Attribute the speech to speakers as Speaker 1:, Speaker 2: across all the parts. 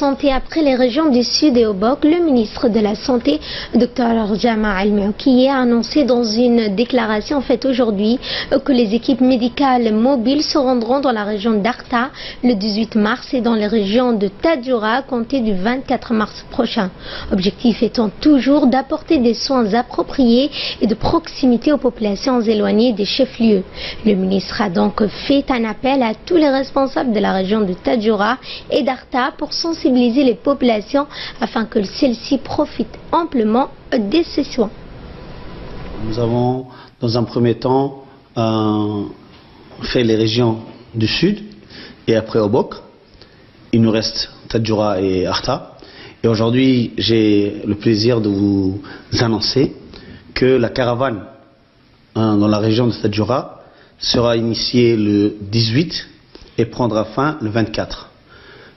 Speaker 1: Santé après les régions du Sud et Obok, le ministre de la Santé, Dr Jama Al-Moukiye, a annoncé dans une déclaration faite aujourd'hui que les équipes médicales mobiles se rendront dans la région d'Arta le 18 mars et dans les régions de Tadjoura à compter du 24 mars prochain. Objectif étant toujours d'apporter des soins appropriés et de proximité aux populations éloignées des chefs-lieux. Le ministre a donc fait un appel à tous les responsables de la région de Tadjoura et d'Arta pour sensibiliser les populations afin que celles-ci profitent amplement de ces soins.
Speaker 2: Nous avons dans un premier temps fait les régions du sud et après Obok. Il nous reste Tadjoura et Arta. Et aujourd'hui, j'ai le plaisir de vous annoncer que la caravane dans la région de Tadjoura sera initiée le 18 et prendra fin le 24.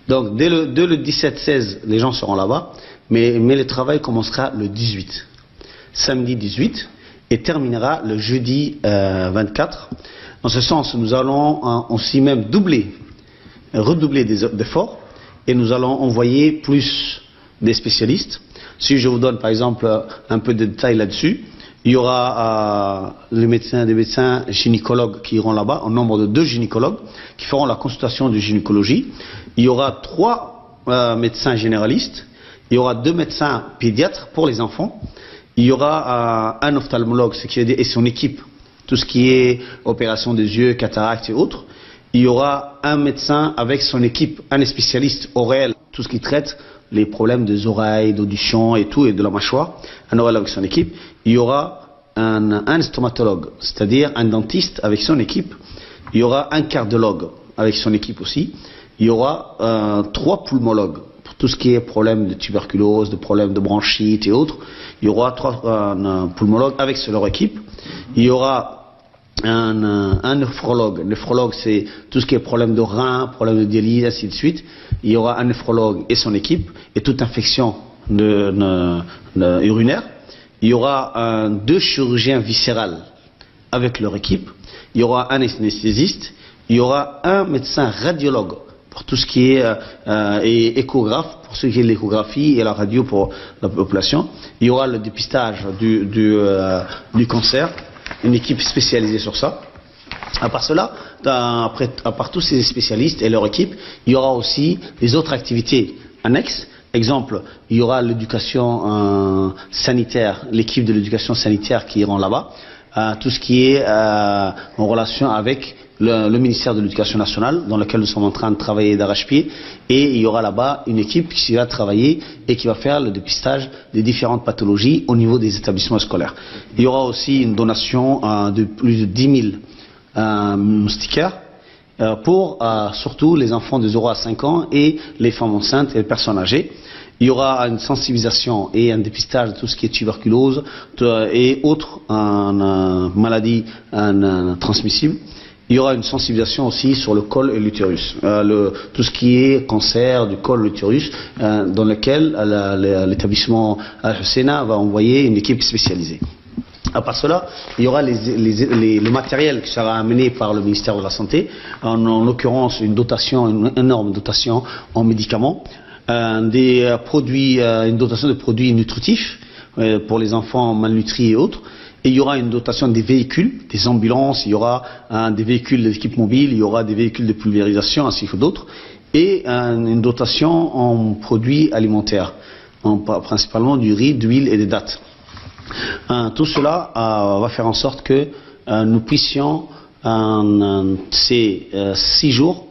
Speaker 2: Donc dès le 17-16, les gens seront là-bas, mais le travail commencera le 18, samedi 18, et terminera le jeudi 24. Dans ce sens, nous allons aussi même redoubler d'efforts, et nous allons envoyer plus des spécialistes. Si je vous donne par exemple un peu de détails là-dessus, il y aura des médecins gynécologues qui iront là-bas, au nombre de 2 gynécologues qui feront la consultation de gynécologie. Il y aura 3 médecins généralistes, il y aura 2 médecins pédiatres pour les enfants, il y aura un ophtalmologue et son équipe, tout ce qui est opération des yeux, cataractes et autres. Il y aura un médecin avec son équipe, un spécialiste oreille, tout ce qui traite les problèmes des oreilles, d'audition et tout, et de la mâchoire, un oreille avec son équipe. Il y aura un stomatologue, c'est-à-dire un dentiste avec son équipe. Il y aura un cardiologue avec son équipe aussi. Il y aura 3 pneumologues pour tout ce qui est problème de tuberculose, de problèmes de bronchite et autres. Il y aura 3 pneumologues avec leur équipe. Il y aura un néphrologue. Néphrologue, c'est tout ce qui est problème de rein, problème de dialyse, ainsi de suite. Il y aura un néphrologue et son équipe, et toute infection urinaire. Il y aura 2 chirurgiens viscérales avec leur équipe. Il y aura un anesthésiste. Il y aura un médecin radiologue pour tout ce qui est et échographe, pour ce qui est l'échographie et la radio pour la population. Il y aura le dépistage du cancer, une équipe spécialisée sur ça. À part cela, à part tous ces spécialistes et leur équipe, il y aura aussi des autres activités annexes. Exemple, il y aura l'éducation sanitaire, l'équipe de l'éducation sanitaire qui iront là-bas, tout ce qui est en relation avec le ministère de l'Éducation nationale, dans lequel nous sommes en train de travailler d'arrache-pied, et il y aura là-bas une équipe qui va travailler et qui va faire le dépistage des différentes pathologies au niveau des établissements scolaires. Il y aura aussi une donation de plus de 10 000 moustiquaires pour surtout les enfants de 0 à 5 ans et les femmes enceintes et les personnes âgées. Il y aura une sensibilisation et un dépistage de tout ce qui est tuberculose et autres maladies transmissibles. Il y aura une sensibilisation aussi sur le col et l'utérus, tout ce qui est cancer du col et l'utérus, dans lequel l'établissement Al-Husseina va envoyer une équipe spécialisée. À part cela, il y aura le matériel qui sera amené par le ministère de la Santé, en l'occurrence une énorme dotation en médicaments, des produits, une dotation de produits nutritifs pour les enfants malnutris et autres. Et il y aura une dotation des véhicules, des ambulances, il y aura des véhicules d'équipe mobile, il y aura des véhicules de pulvérisation ainsi que d'autres, et une dotation en produits alimentaires, principalement du riz, d'huile et des dattes. Tout cela va faire en sorte que nous puissions, ces 6 jours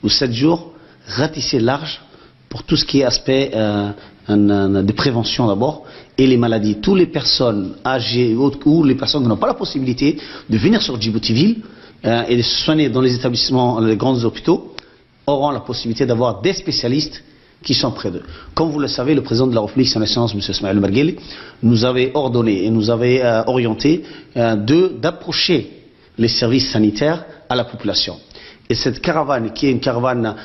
Speaker 2: ou 7 jours, ratisser large pour tout ce qui est aspect de prévention d'abord, et les maladies. Toutes les personnes âgées ou les personnes qui n'ont pas la possibilité de venir sur Djibouti-Ville et de se soigner dans les établissements, les grands hôpitaux, auront la possibilité d'avoir des spécialistes qui sont près d'eux. Comme vous le savez, le président de la République, son Excellence, M. Ismaël Mergueli, nous avait ordonné et nous avait orienté d'approcher les services sanitaires à la population. Et cette caravane, qui est une caravane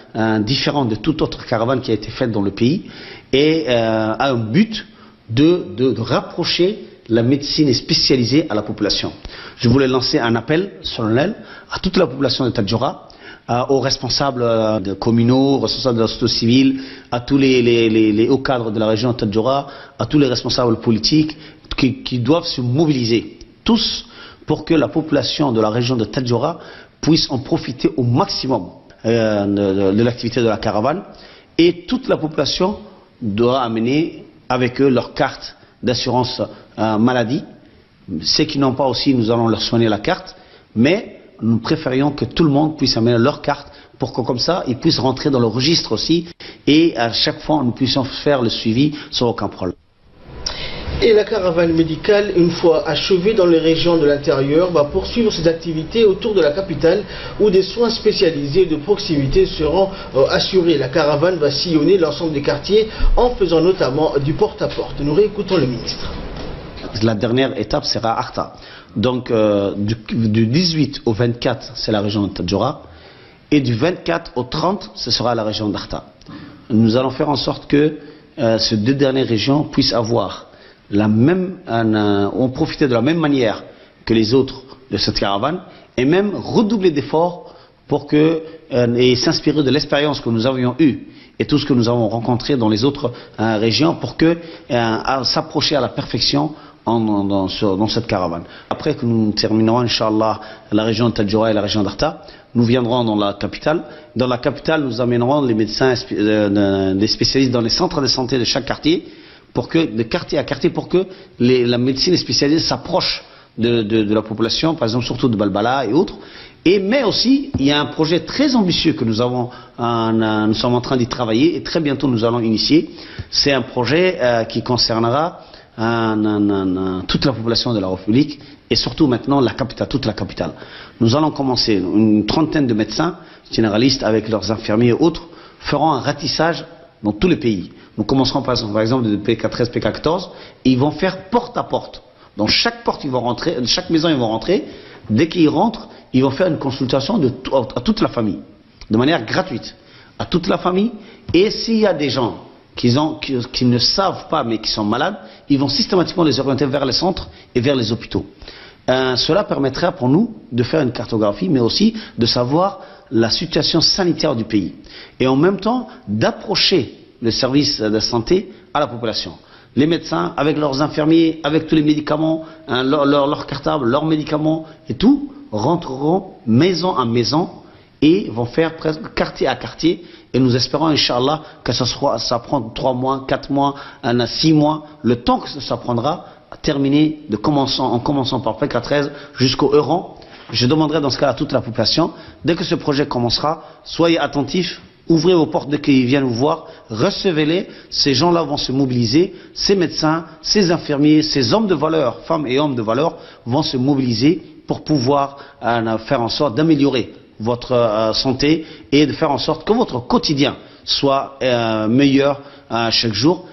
Speaker 2: différente de toute autre caravane qui a été faite dans le pays, a un but de rapprocher la médecine spécialisée à la population. Je voulais lancer un appel solennel à toute la population de Tadjoura aux responsables communaux, aux responsables de la société civile, à tous les hauts cadres de la région de Tadjoura, à tous les responsables politiques qui doivent se mobiliser, tous, pour que la population de la région de Tadjoura puisse en profiter au maximum de l'activité de la caravane. Et toute la population doit amener avec eux leur carte d'assurance maladie. Ceux qui n'ont pas aussi, nous allons leur soigner la carte, mais nous préférions que tout le monde puisse amener leur carte pour que comme ça, ils puissent rentrer dans le registre aussi et à chaque fois, nous puissions faire le suivi sans aucun problème.
Speaker 3: Et la caravane médicale, une fois achevée dans les régions de l'intérieur, va poursuivre ses activités autour de la capitale où des soins spécialisés de proximité seront assurés. La caravane va sillonner l'ensemble des quartiers en faisant notamment du porte-à-porte. Nous réécoutons le ministre.
Speaker 2: La dernière étape sera Arta. Donc du 18 au 24, c'est la région de Tadjoura. Et du 24 au 30, ce sera la région d'Arta. Nous allons faire en sorte que ces deux dernières régions puissent avoir on profiter de la même manière que les autres de cette caravane et même redoubler d'efforts pour et s'inspirer de l'expérience que nous avions eue et tout ce que nous avons rencontré dans les autres régions pour s'approcher à la perfection dans cette caravane. Après que nous terminerons, Inch'Allah, la région de Tadjoura et la région d'Arta, nous viendrons dans la capitale. Dans la capitale, nous amènerons les médecins, des spécialistes dans les centres de santé de chaque quartier, de quartier à quartier, pour que la médecine spécialisée s'approche de la population, par exemple surtout de Balbala et autres. Mais aussi, il y a un projet très ambitieux que nous sommes en train d'y travailler et très bientôt nous allons initier. C'est un projet qui concernera toute la population de la République et surtout maintenant toute la capitale. Nous allons commencer, une trentaine de médecins généralistes avec leurs infirmiers et autres feront un ratissage dans tous les pays. Nous commencerons par exemple de PK13, PK14 et ils vont faire porte à porte. Dans chaque porte ils vont rentrer, chaque maison ils vont rentrer. Dès qu'ils rentrent, ils vont faire une consultation à toute la famille, de manière gratuite, à toute la famille. Et s'il y a des gens qui ne savent pas mais qui sont malades, ils vont systématiquement les orienter vers les centres et vers les hôpitaux. Cela permettra pour nous de faire une cartographie, mais aussi de savoir la situation sanitaire du pays. Et en même temps, d'approcher le service de santé à la population. Les médecins, avec leurs infirmiers, avec tous les médicaments, leurs cartables, leurs médicaments et tout, rentreront maison à maison et vont faire presque quartier à quartier. Et nous espérons, Inch'Allah, que ça prend 3 mois, 4 mois, 6 mois, le temps que ça prendra à terminer en commençant par PK13 jusqu'au Euron. Je demanderai dans ce cas à toute la population, dès que ce projet commencera, soyez attentifs, ouvrez vos portes dès qu'ils viennent vous voir, recevez-les, ces gens-là vont se mobiliser, ces médecins, ces infirmiers, ces hommes de valeur, femmes et hommes de valeur, vont se mobiliser pour pouvoir faire en sorte d'améliorer votre santé et de faire en sorte que votre quotidien soit meilleur chaque jour.